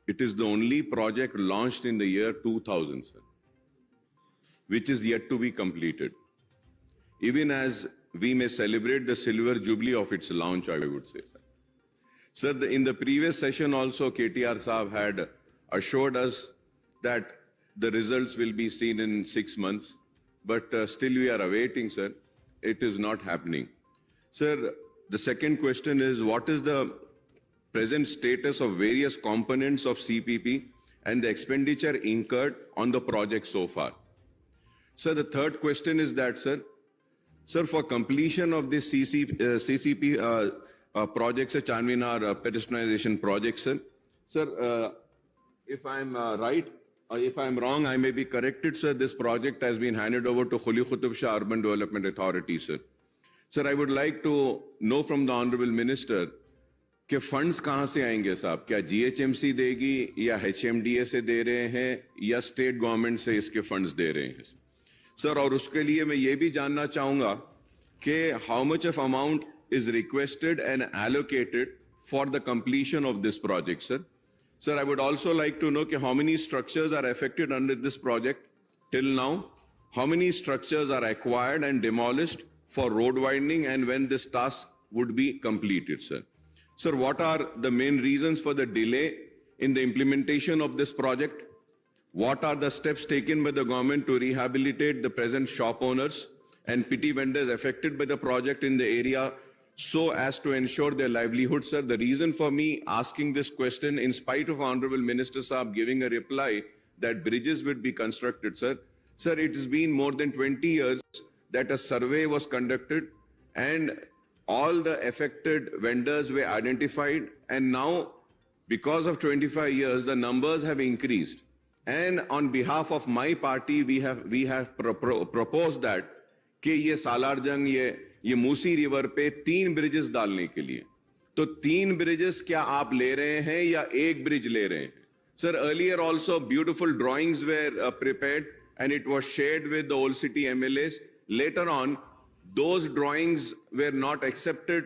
It is the only project launched in the year 2000, sir, which is yet to be completed. Even as we may celebrate the silver jubilee of its launch, I would say, sir. Sir, in the previous session also, KTR Saab had assured us that the results will be seen in 6 months, but still we are awaiting, sir. It is not happening. Sir, the second question is, what is the present status of various components of CPP and the expenditure incurred on the project so far? Sir, the third question is that, sir, for completion of this CCP project, sir, Charminar pedestrianization project, sir, if I'm right, if I'm wrong, I may be corrected, sir. This project has been handed over to Quli Qutub Shah Urban Development Authority, sir. Sir, I would like to know from the Honorable Minister कि funds कहाँ से आएंगे साहब? क्या GHMC देगी या HMDA से दे रहे हैं या स्टेट गवर्नमेंट से इसके फंड्स दे रहे हैं? सर, और उसके लिए मैं ये भी जानना चाहूँगा कि how much of amount is requested and allocated for the completion of this project, sir. Sir, I would also like to know how many structures are affected under this project till now, how many structures are acquired and demolished for road widening, and when this task would be completed, sir. Sir, what are the main reasons for the delay in the implementation of this project? What are the steps taken by the government to rehabilitate the present shop owners and petty vendors affected by the project in the area so as to ensure their livelihood, sir? The reason for me asking this question, in spite of Honorable Minister Saab giving a reply that bridges would be constructed, sir. Sir, it has been more than 20 years that a survey was conducted and all the affected vendors were identified, and now because of 25 years, the numbers have increased. And on behalf of my party, we have proposed that कि ये सालारजंग ये Musi river पे 3 bridges डालने के लिए, तो 3 bridges क्या आप ले रहे हैं या एक ब्रिज ले रहे हैं? Sir, earlier also beautiful drawings were prepared and it was shared with the old city MLAs. Later on, those drawings were not accepted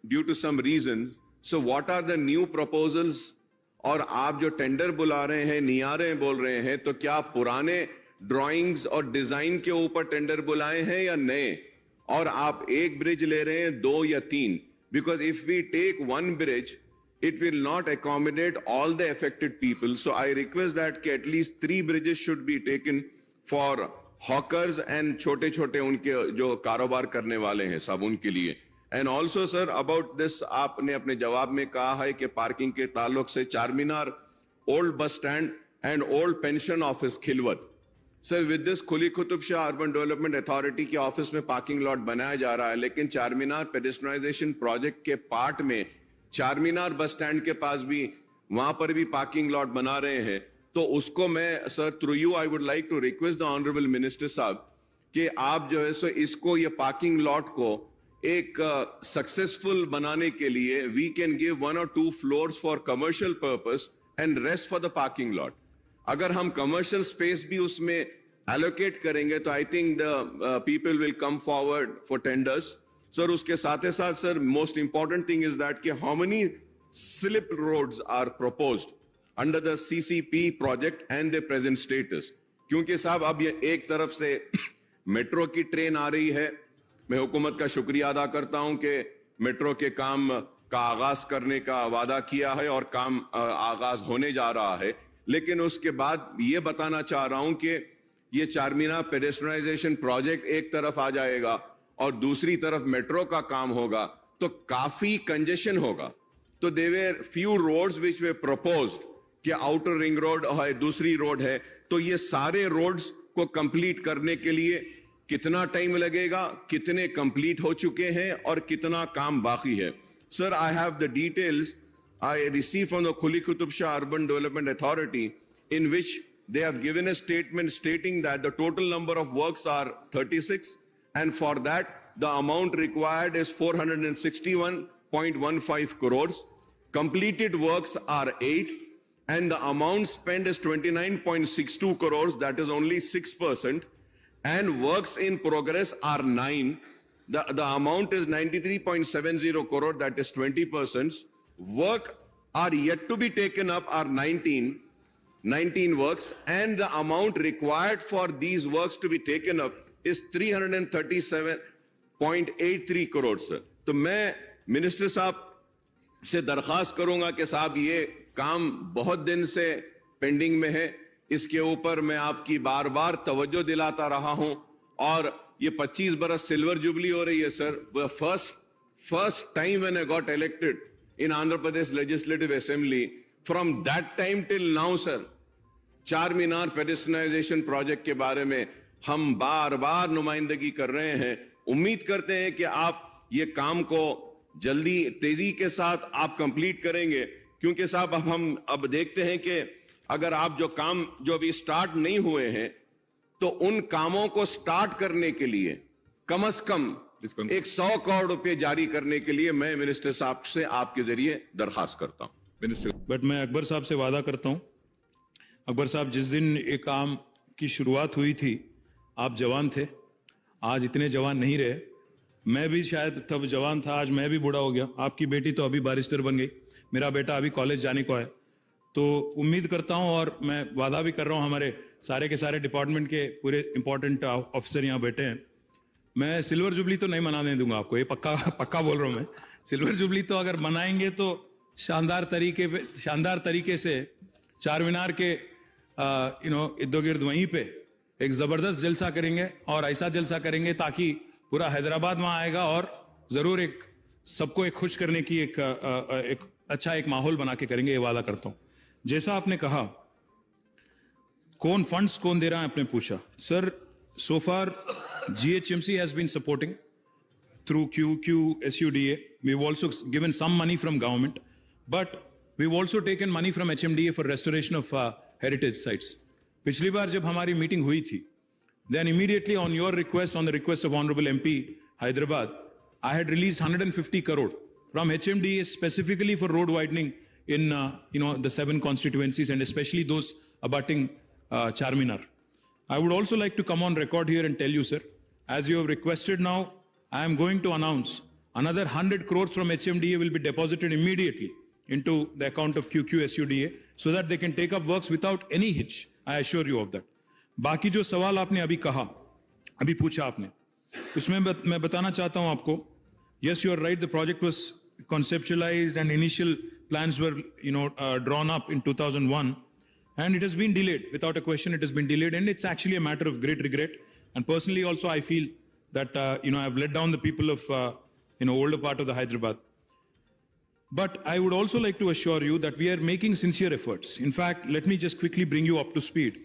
due to some reason. So what are the new proposals? और आप जो tender बुला रहे हैं, नियारे बोल रहे हैं, तो क्या पुराने ड्राइंग्स और डिजाइन के ऊपर टेंडर बुलाए हैं या नए? और आप एक ब्रिज ले रहे हैं, 2 या 3? Because if we take one bridge, it will not accommodate all the affected people. So I request that at least 3 bridges should be taken for hawkers and छोटे-छोटे उनके जो कारोबार करने वाले हैं सब उनके लिए. And also, sir, about this, आपने अपने जवाब में कहा है कि पार्किंग के ताल्लुक से Charminar, old bus stand and old pension office Khilwat. Sir, with this Quli Qutub Shah urban development authority के ऑफिस में पार्किंग लॉट बनाया जा रहा है, लेकिन चारमीनार पेडेस्ट्रियनाइजेशन प्रोजेक्ट के पार्ट में चारमीनार बस स्टैंड के पास भी वहां पर भी पार्किंग लॉट बना रहे हैं. तो उसको मैं, sir, through you I would like to request the honourable minister साहब कि आप जो है सो इसको, ये पार्किंग लॉट को एक सक्सेसफुल बनाने के लिए we can give 1 or 2 floors for commercial purpose and rest for the parking lot. अगर हम कमर्शियल स्पेस भी उसमें एलोकेट करेंगे तो I think the people will come forward for tenders. Sir, उसके साथ ही साथ, sir, most important thing is that कि how many slip roads are proposed under the CCP project and the present status? क्योंकि साहब अब ये एक तरफ से मेट्रो की ट्रेन आ रही है. मैं हुकूमत का शुक्रिया अदा करता हूं कि मेट्रो के काम का आगाज करने का वादा किया है और काम आगाज होने जा रहा है. लेकिन उसके बाद ये बताना चाह रहा हूं कि ये चारमीनार पेडेस्ट्रियनाइजेशन प्रोजेक्ट एक तरफ आ जाएगा और दूसरी तरफ मेट्रो का काम होगा तो काफी कंजेशन होगा. तो there were few roads which were proposed कि आउटर रिंग रोड है, दूसरी रोड है, तो ये सारे रोड्स को कंप्लीट करने के लिए कितना टाइम लगेगा, कितने कंप्लीट हो चुके हैं और कितना काम बाकी है? Sir, I have the details I received from the Quli Qutub Shah Urban Development Authority, in which they have given a statement stating that the total number of works are 36, and for that the amount required is 461.15 crores. Completed works are 8, and the amount spent is 29.62 crores, that is only 6%, and works in progress are 9. The amount is 93.70 crore, that is 20%. Work are yet to be taken up are 19 works, and the amount required for these works to be taken up is 337.83 crore, sir. तो मैं minister साहब से दरखास्त करूंगा कि साहब ये काम बहुत दिन से पेंडिंग में है, इसके ऊपर मैं आपकी बार बार तवज्जो दिलाता रहा हूं, और ये 25 बरस सिल्वर जुबली हो रही है sir. First time when I got elected in Andhra Pradesh legislative assembly, from that time till now sir, चार मीनार पेडेस्ट्रियनाइजेशन प्रोजेक्ट के बारे में हम बार बार नुमाइंदगी कर रहे हैं. उम्मीद करते हैं कि आप ये काम को जल्दी तेजी के साथ आप कंप्लीट करेंगे, क्योंकि साहब हम अब देखते हैं कि अगर आप जो काम जो अभी स्टार्ट नहीं हुए हैं, तो उन कामों को स्टार्ट करने के लिए कम से कम 100 करोड़ रुपए जारी करने के लिए मैं मिनिस्टर साहब से आपके जरिए दरखास्त करता हूं. मिनिस्टर. बट मैं अकबर साहब से वादा करता हूं, अकबर साहब जिस दिन ये काम की शुरुआत हुई थी आप जवान थे, आज इतने जवान नहीं रहे. मैं भी शायद तब जवान था, आज मैं भी बूढ़ा हो गया. आपकी बेटी तो अभी बैरिस्टर बन गई, मेरा बेटा अभी कॉलेज जाने को है. तो उम्मीद करता हूं और मैं वादा भी कर रहा हूं, हमारे सारे के सारे डिपार्टमेंट के पूरे इंपॉर्टेंट ऑफिसर यहाँ बैठे हैं, मैं सिल्वर जुबली तो नहीं मनाने दूंगा आपको, ये पक्का बोल रहा हूं मैं. सिल्वर जुबली तो अगर मनाएंगे तो शानदार तरीके से चार मीनार के इर्द गिर्द वहीं पे एक जबरदस्त जलसा करेंगे, और ऐसा जलसा करेंगे ताकि पूरा हैदराबाद वहां आएगा, और जरूर एक सबको एक खुश करने की एक अच्छा एक माहौल बना के करेंगे, ये वादा करता हूं. जैसा आपने कहा कौन फंड्स कौन दे रहा है, आपने पूछा. Sir, so far GHMC has been supporting through QQSUDA. We've also given some money from government, but we've also taken money from HMDA for restoration of heritage sites. पिछली बार जब हमारी मीटिंग हुई थी, then immediately on your request, on the request of Honorable MP Hyderabad, I had released 150 crore from HMDA specifically for road widening in the 7 constituencies, and especially those abutting Charminar. I would also like to come on record here and tell you, sir, as you have requested now, I am going to announce another 100 crores from HMDA will be deposited immediately into the account of QQSUDA so that they can take up works without any hitch. I assure you of that. बाकी जो सवाल आपने अभी पूछा आपने, उसमें मैं बताना चाहता हूं आपको. Yes, you are right. The project was conceptualized and initial plans were, drawn up in 2001. And it has been delayed. Without a question, it has been delayed. And it's actually a matter of great regret. And personally also, I feel that, I've let down the people of, older part of the Hyderabad. But I would also like to assure you that we are making sincere efforts. In fact, let me just quickly bring you up to speed.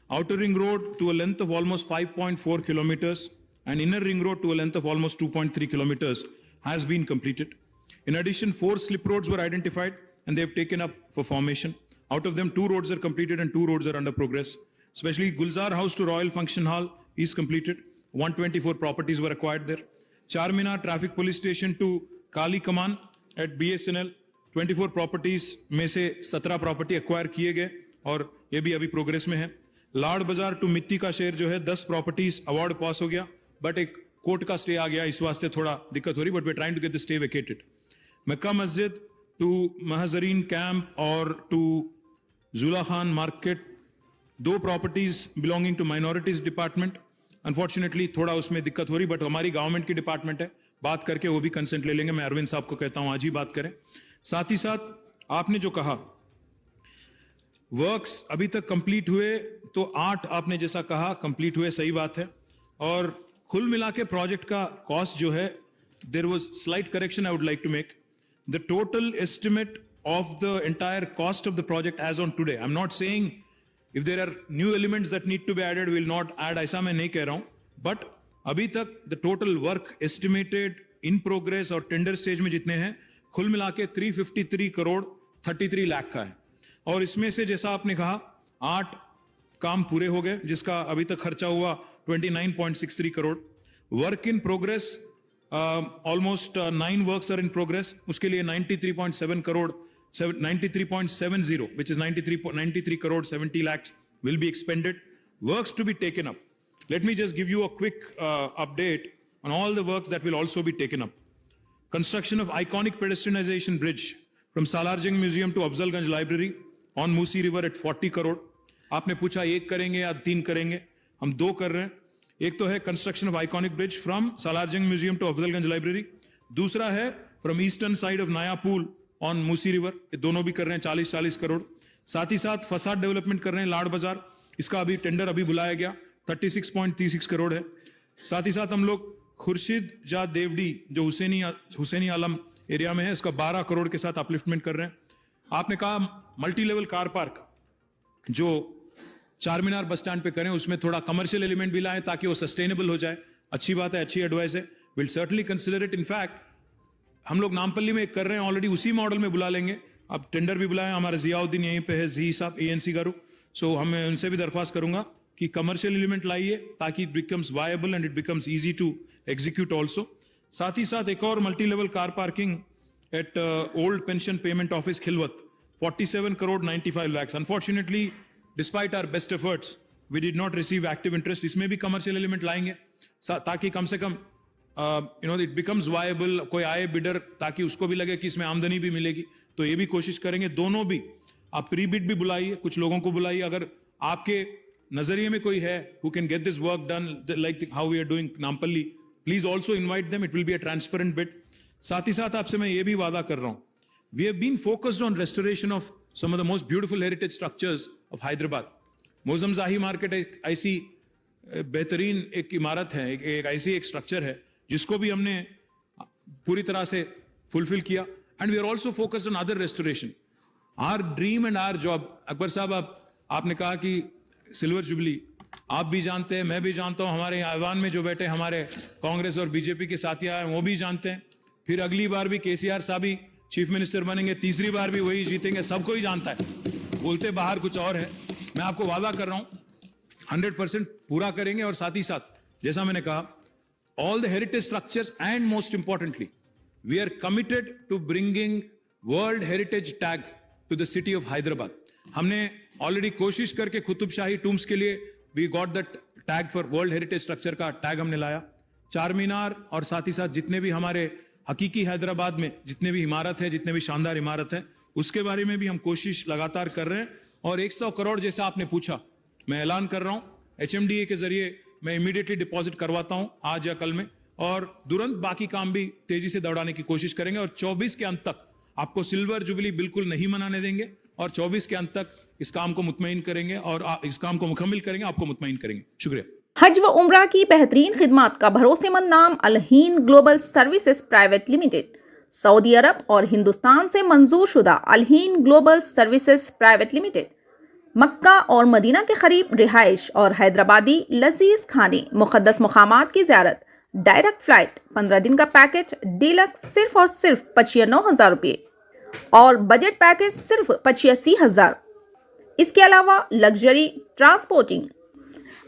Outer Ring Road to a length of almost 5.4 kilometers and Inner Ring Road to a length of almost 2.3 kilometers has been completed. In addition, 4 slip roads were identified and they've taken up for formation. Out of them, 2 roads are completed and 2 roads are under progress. Especially Gulzar House to Royal Function Hall is completed. 124 properties were acquired there. Charminar Traffic Police Station to Kali Kaman at BSNL, 24 properties में से 17 property acquire किए गए और ये भी अभी progress में है. लाड़ बाजार टू मिट्टी का शहर जो है 10 properties award पास हो गया, but एक कोर्ट का स्टे आ गया, इस वास्ते थोड़ा दिक्कत हो रही, but we're trying to get the stay vacated. Mecca Masjid to Mahazareen Camp or to Zula Khan Market, 2 properties belonging to minorities department. Unfortunately थोड़ा उसमें दिक्कत हो रही, but हमारी गवर्नमेंट की डिपार्टमेंट है, बात करके वो भी कंसेंट ले लेंगे. मैं अरविंद साहब को कहता हूं आज ही बात करें. साथ ही साथ आपने जो कहा वर्क्स अभी तक कंप्लीट हुए तो 8 आपने जैसा कहा कंप्लीट हुए, सही बात है. और कुल मिला के प्रोजेक्ट का कॉस्ट जो है, there was slight correction I would like to make. The total estimate of the entire cost of the project as on today, I am not saying if there are new elements that need to be added, we will not add, ऐसा मैं नहीं कह रहा हूं, but अभी तक the total work estimated in progress और tender stage में जितने हैं कुल मिला के 353 करोड़ 33 लाख का है. और इसमें से जैसा आपने कहा 8 काम पूरे हो गए, जिसका अभी तक खर्चा हुआ 29.63 crore. Work in progress almost 9 works are in progress, उसके लिए 93.7 crore 93.70, which is 93 crore 70 lakhs will be expended. Works to be taken up. Let me just give you a quick update on all the works that will also be taken up. Construction of iconic pedestrianization bridge from Salar Jung museum to Afzalgunj library on Musi river at 40 crore. आपने पूछा एक करेंगे या 3 करेंगे, हम 2 कर रहे हैं। एक तो है construction of iconic bridge from Salar Jung museum to Afzalgunj library, दूसरा है फ्रॉम ईस्टर्न साइड ऑफ नया पुल ऑन मूसी रिवर, ये दोनों भी कर रहे हैं 40-40 करोड़। साथ ही साथ फसाद डेवलपमेंट कर रहे हैं लाड बाजार, इसका अभी टेंडर अभी बुलाया गया, 36.36 करोड़ है। साथ ही साथ हम लोग खुर्शीद जा देवडी जो हुसैनी आलम एरिया में है, इसका 12 करोड़ के साथ अपलिफ्टमेंट कर रहे हैं। आपने कहा मल्टी लेवल कार पार्क जो चार मीनार बस स्टैंड पे करें, उसमें थोड़ा कमर्शियल एलिमेंट भी लाएं ताकि वो सस्टेनेबल हो जाए। अच्छी बात है, अच्छी एडवाइस है, will certainly consider it. In fact हम लोग नामपल्ली में एक कर रहे हैं ऑलरेडी, उसी मॉडल में बुला लेंगे। अब टेंडर भी बुलाए, हमारे जियाउद्दीन यहीं पे है, जी साहब ANC गारू, सो हमें उनसे भी दरख्वास्त करूंगा कि कमर्शियल एलिमेंट लाइए ताकि it becomes viable and it becomes easy to execute also. साथ ही साथ एक और multi level car parking at old pension payment office Khilwat, 47 crore 95 lakhs। Unfortunately despite our best efforts we did not receive active interest. इसमें भी commercial element लाएंगे ताकि कम से कम इट बिकम्स वायबल, कोई आए बिडर ताकि उसको भी लगे कि इसमें आमदनी भी मिलेगी, तो ये भी कोशिश करेंगे। दोनों भी आप प्री बिड भी बुलाइए, कुछ लोगों को बुलाइए, अगर आपके नजरिए में कोई है who can get this work done like how we are doing Nampalli, please also invite them, it will be a transparent bid। साथ ही साथ आपसे मैं ये भी वादा कर रहा हूं, we have been focused on restoration of some of the most beautiful heritage structures of Hyderabad। Moazzam जाही मार्केट एक ऐसी बेहतरीन एक इमारत है, एक ऐसी एक स्ट्रक्चर है जिसको भी हमने पूरी तरह से फुलफिल किया, and we are also focused on other restoration. Our dream and our job, Akbar साहब आपने कहा कि सिल्वर जुबली, आप भी जानते हैं, मैं भी जानता हूं, हमारे ऐवान में जो बैठे हमारे कांग्रेस और बीजेपी के साथियां हैं वो भी जानते हैं। फिर अगली बार भी KCR साहब ही चीफ मिनिस्टर बनेंगे, तीसरी बार भी वही जीतेंगे, सबको ही जानता है, बोलते बाहर कुछ और है। मैं आपको वादा कर रहा हूं 100% पूरा करेंगे। और साथ ही साथ जैसा मैंने कहा, all the heritage structures, and most importantly we are committed to bringing world heritage tag to the city of Hyderabad। हमने ऑलरेडी कोशिश करके कुतुब शाही टूम्स के लिए we got that tag for world heritage structure का टैग हमने लाया। चार मीनार और साथ ही साथ जितने भी हमारे हकीकी हैदराबाद में जितने भी इमारत है, जितने भी शानदार इमारत है, उसके बारे में भी हम कोशिश लगातार कर रहे हैं। और 100 करोड़ जैसा आपने पूछा, मैं ऐलान कर रहा हूं HMDA के जरिए मैं इमीडिएटली डिपॉजिट करवाता हूं आज या कल में, और तुरंत बाकी काम भी तेजी से दौड़ाने की कोशिश करेंगे। और 24 के अंत तक आपको सिल्वर जुबली बिल्कुल नहीं मनाने देंगे, और 24 के अंत तक इस काम को मुतमईन करेंगे और इस काम को मुकम्मल करेंगे, आपको मुतमईन करेंगे। शुक्रिया। हज व उम्रा की बेहतरीन खिदमात का भरोसेमंद नाम Alheen global services private limited, Saudi Arab और हिंदुस्तान से मंजूर शुदा Alheen global services private limited, Mecca और मदीना के करीब रिहाइश और हैदराबादी लजीज खाने, मुक़द्दस मुक़ामात की ज़ियारत, डायरेक्ट फ्लाइट, 15 दिन का पैकेज डीलक्स सिर्फ और सिर्फ 95,000 रुपये और बजट पैकेज सिर्फ 85,000। इसके अलावा लग्जरी ट्रांसपोर्टिंग।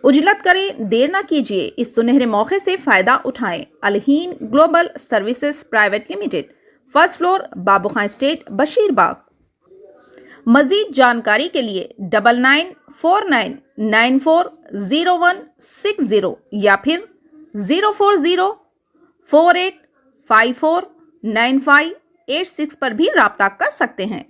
उजलत करें, देर ना कीजिए, इस सुनहरे मौके से फ़ायदा उठाएं। Alheen global services private limited, first floor, Babu Khan estate, Basheerbagh. मजीद जानकारी के लिए 9949940160 या फिर 04048549586 पर भी राब्ता कर सकते हैं।